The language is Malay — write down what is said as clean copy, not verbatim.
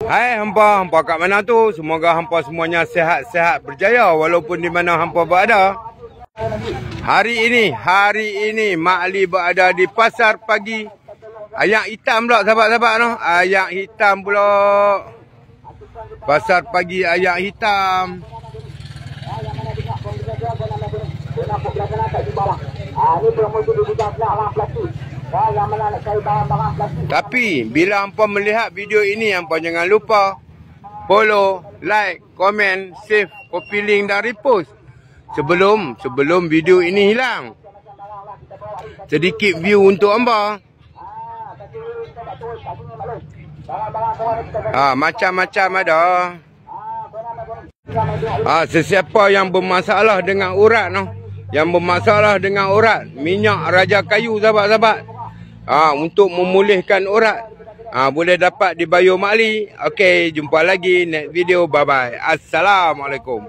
Hai hampa kat mana tu? Semoga hampa semuanya sihat-sihat berjaya walaupun di mana hampa berada. Hari ini Mak Ali berada di pasar pagi. Ayak hitam pula sahabat-sahabat tu. Ayak hitam pula. Pasar pagi ayak hitam. Tapi bila hampa melihat video ini, hampa jangan lupa follow, like, komen, save, copy link dan repost sebelum video ini hilang. Sedikit view untuk hampa. Macam-macam ada. Sesiapa yang bermasalah dengan urat noh, yang bermasalah dengan urat, minyak raja kayu sahabat-sahabat. Untuk memulihkan urat, boleh dapat di bio Mak Ali. Okey, jumpa lagi next video. Bye bye. Assalamualaikum.